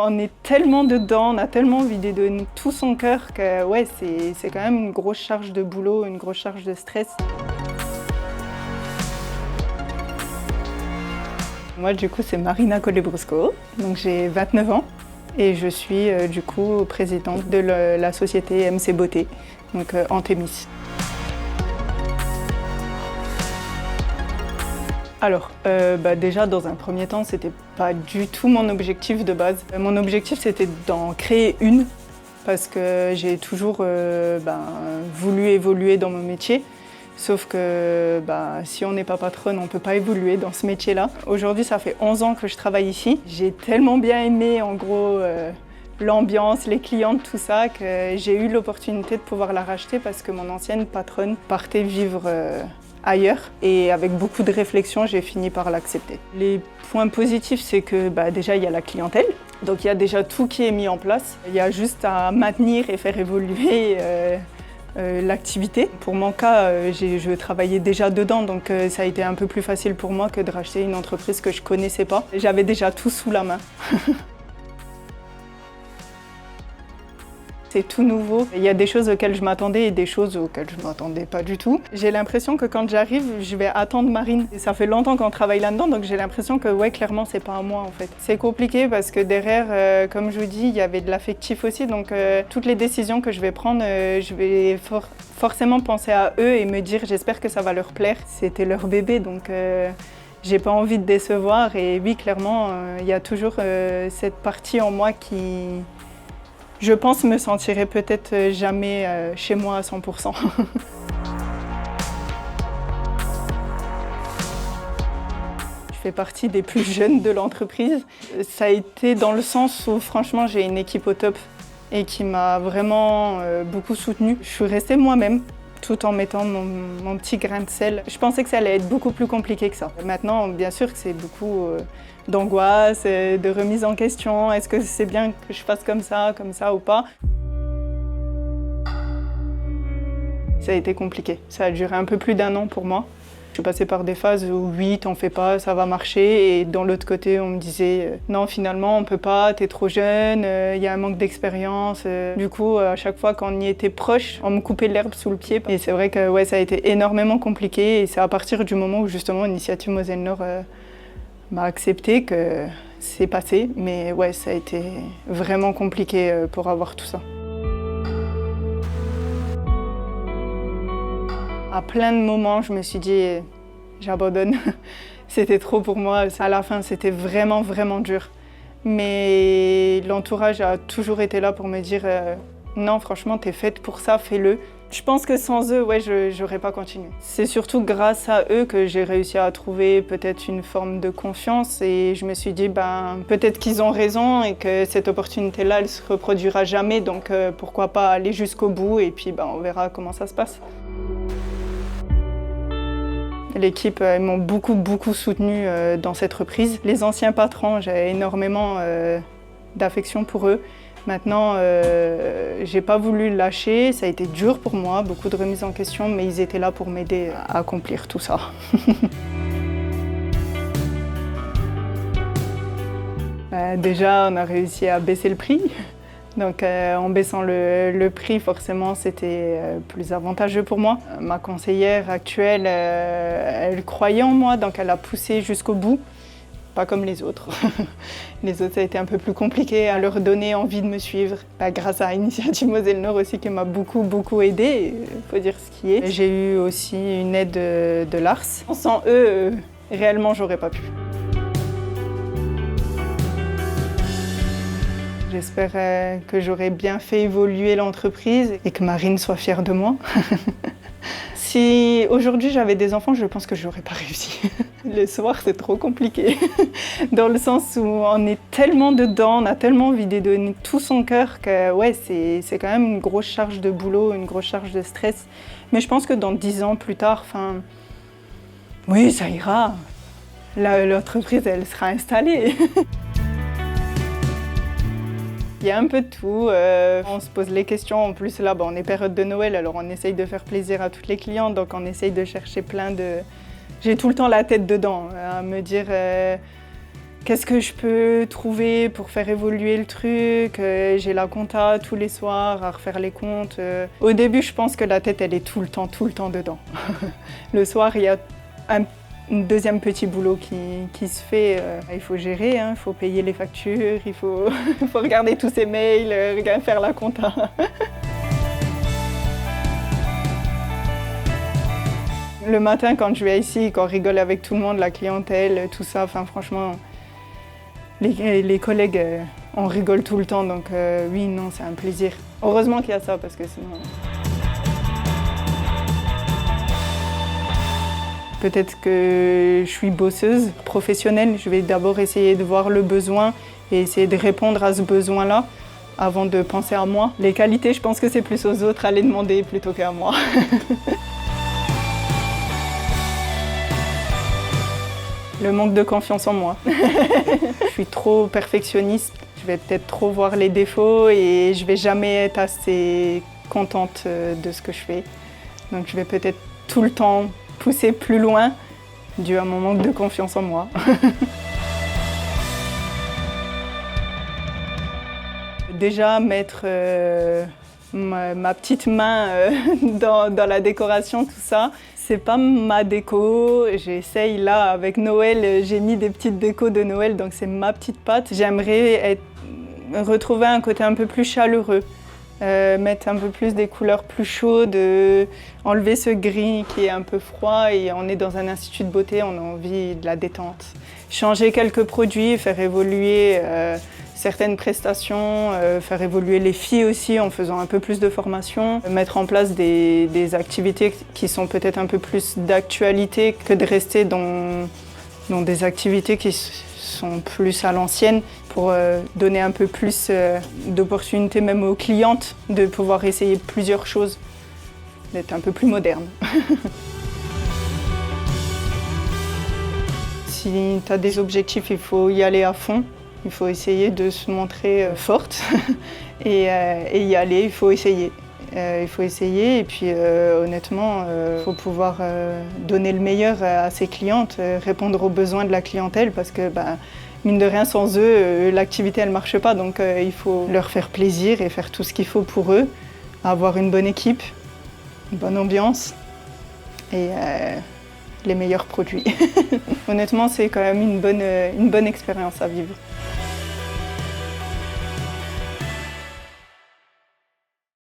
On est tellement dedans, on a tellement envie de donner tout son cœur que ouais, c'est quand même une grosse charge de boulot, une grosse charge de stress. Moi, du coup, c'est Marina Collet-Brusco, donc j'ai 29 ans et je suis du coup présidente de la société MC Beauté, donc en Thémis. Alors, déjà dans un premier temps, c'était pas du tout mon objectif de base. Mon objectif, c'était d'en créer une parce que j'ai toujours voulu évoluer dans mon métier. Sauf que si on n'est pas patronne, on ne peut pas évoluer dans ce métier-là. Aujourd'hui, ça fait 11 ans que je travaille ici. J'ai tellement bien aimé, en gros, l'ambiance, les clientes, tout ça, que j'ai eu l'opportunité de pouvoir la racheter parce que mon ancienne patronne partait vivre ailleurs. Et avec beaucoup de réflexion, j'ai fini par l'accepter. Les points positifs, c'est que déjà, il y a la clientèle. Donc, il y a déjà tout qui est mis en place. Il y a juste à maintenir et faire évoluer l'activité. Pour mon cas, je travaillais déjà dedans, donc ça a été un peu plus facile pour moi que de racheter une entreprise que je ne connaissais pas. J'avais déjà tout sous la main. C'est tout nouveau. Il y a des choses auxquelles je m'attendais et des choses auxquelles je ne m'attendais pas du tout. J'ai l'impression que quand j'arrive, je vais attendre Marine. Et ça fait longtemps qu'on travaille là-dedans, donc j'ai l'impression que ouais, clairement, c'est pas à moi en fait. C'est compliqué parce que derrière, comme je vous dis, il y avait de l'affectif aussi. Donc toutes les décisions que je vais prendre, je vais forcément penser à eux et me dire j'espère que ça va leur plaire. C'était leur bébé, donc j'ai pas envie de décevoir. Et oui, clairement, il y a toujours cette partie en moi qui... Je pense me sentirai peut-être jamais chez moi à 100%. Je fais partie des plus jeunes de l'entreprise. Ça a été dans le sens où franchement j'ai une équipe au top et qui m'a vraiment beaucoup soutenue. Je suis restée moi-même tout en mettant mon petit grain de sel. Je pensais que ça allait être beaucoup plus compliqué que ça. Maintenant, bien sûr que c'est beaucoup d'angoisse, de remise en question. Est-ce que c'est bien que je fasse comme ça ou pas? Ça a été compliqué. Ça a duré un peu plus d'1 an pour moi. Je suis passée par des phases où oui, t'en fais pas, ça va marcher. Et dans l'autre côté, on me disait non, finalement, on peut pas, t'es trop jeune, il y a un manque d'expérience. Du coup, à chaque fois qu'on y était proche, on me coupait l'herbe sous le pied. Et c'est vrai que ouais, ça a été énormément compliqué. Et c'est à partir du moment où justement Initiative Moselle Nord m'a accepté que c'est passé. Mais ouais, ça a été vraiment compliqué pour avoir tout ça. À plein de moments, je me suis dit, j'abandonne. C'était trop pour moi. À la fin, c'était vraiment, vraiment dur. Mais l'entourage a toujours été là pour me dire, non, franchement, t'es faite pour ça, fais-le. Je pense que sans eux, ouais, j'aurais pas continué. C'est surtout grâce à eux que j'ai réussi à trouver peut-être une forme de confiance et je me suis dit, peut-être qu'ils ont raison et que cette opportunité-là, elle se reproduira jamais. Donc pourquoi pas aller jusqu'au bout et puis on verra comment ça se passe. L'équipe, ils m'ont beaucoup soutenu dans cette reprise. Les anciens patrons, j'avais énormément d'affection pour eux. Maintenant, j'ai pas voulu lâcher, ça a été dur pour moi, beaucoup de remises en question, mais ils étaient là pour m'aider à accomplir tout ça. Déjà, on a réussi à baisser le prix. Donc en baissant le prix, forcément, c'était plus avantageux pour moi. Ma conseillère actuelle, elle croyait en moi, donc elle a poussé jusqu'au bout. Pas comme les autres. Les autres, ça a été un peu plus compliqué à leur donner envie de me suivre. Grâce à Initiative Moselle Nord aussi qui m'a beaucoup aidée, il faut dire ce qui est. J'ai eu aussi une aide de l'ARS. Sans eux, réellement, j'aurais pas pu. J'espère que j'aurai bien fait évoluer l'entreprise et que Marine soit fière de moi. Si aujourd'hui j'avais des enfants, je pense que je n'aurais pas réussi. Le soir, c'est trop compliqué. Dans le sens où on est tellement dedans, on a tellement envie de donner tout son cœur que ouais, c'est quand même une grosse charge de boulot, une grosse charge de stress. Mais je pense que dans 10 ans plus tard, oui, ça ira. L'entreprise, elle sera installée. Il y a un peu de tout, on se pose les questions, en plus là on est période de Noël, alors on essaye de faire plaisir à toutes les clientes, donc on essaye de chercher plein de... J'ai tout le temps la tête dedans, à me dire Qu'est-ce que je peux trouver pour faire évoluer le truc? J'ai la compta tous les soirs à refaire les comptes. Au début, je pense que la tête, elle est tout le temps dedans. Le soir, il y a un deuxième petit boulot qui se fait. Il faut gérer, hein, il faut payer les factures, il faut, faut regarder tous ces mails, faire la compta. Le matin, quand je vais ici, quand on rigole avec tout le monde, la clientèle, tout ça, enfin franchement, les collègues, on rigole tout le temps, donc oui, non, c'est un plaisir. Heureusement qu'il y a ça, parce que sinon... Peut-être que je suis bosseuse, professionnelle. Je vais d'abord essayer de voir le besoin et essayer de répondre à ce besoin-là avant de penser à moi. Les qualités, je pense que c'est plus aux autres à les demander plutôt qu'à moi. Le manque de confiance en moi. Je suis trop perfectionniste. Je vais peut-être trop voir les défauts et je vais jamais être assez contente de ce que je fais. Donc je vais peut-être tout le temps pousser plus loin dû à mon manque de confiance en moi. Déjà mettre ma petite main dans la décoration, tout ça. C'est pas ma déco, j'essaye là avec Noël, j'ai mis des petites décos de Noël, donc c'est ma petite patte. J'aimerais retrouver un côté un peu plus chaleureux, mettre un peu plus des couleurs plus chaudes, enlever ce gris qui est un peu froid et on est dans un institut de beauté, on a envie de la détente. Changer quelques produits, faire évoluer certaines prestations, faire évoluer les filles aussi en faisant un peu plus de formation, mettre en place des activités qui sont peut-être un peu plus d'actualité que de rester dans des activités qui sont plus à l'ancienne pour donner un peu plus d'opportunités même aux clientes de pouvoir essayer plusieurs choses, d'être un peu plus moderne. Si tu as des objectifs, il faut y aller à fond. Il faut essayer de se montrer forte et y aller, il faut essayer. Il faut essayer et puis honnêtement, il faut pouvoir donner le meilleur à ses clientes, répondre aux besoins de la clientèle parce que mine de rien, sans eux, l'activité elle marche pas. Donc il faut leur faire plaisir et faire tout ce qu'il faut pour eux, avoir une bonne équipe, une bonne ambiance et les meilleurs produits. Honnêtement, c'est quand même une bonne expérience à vivre.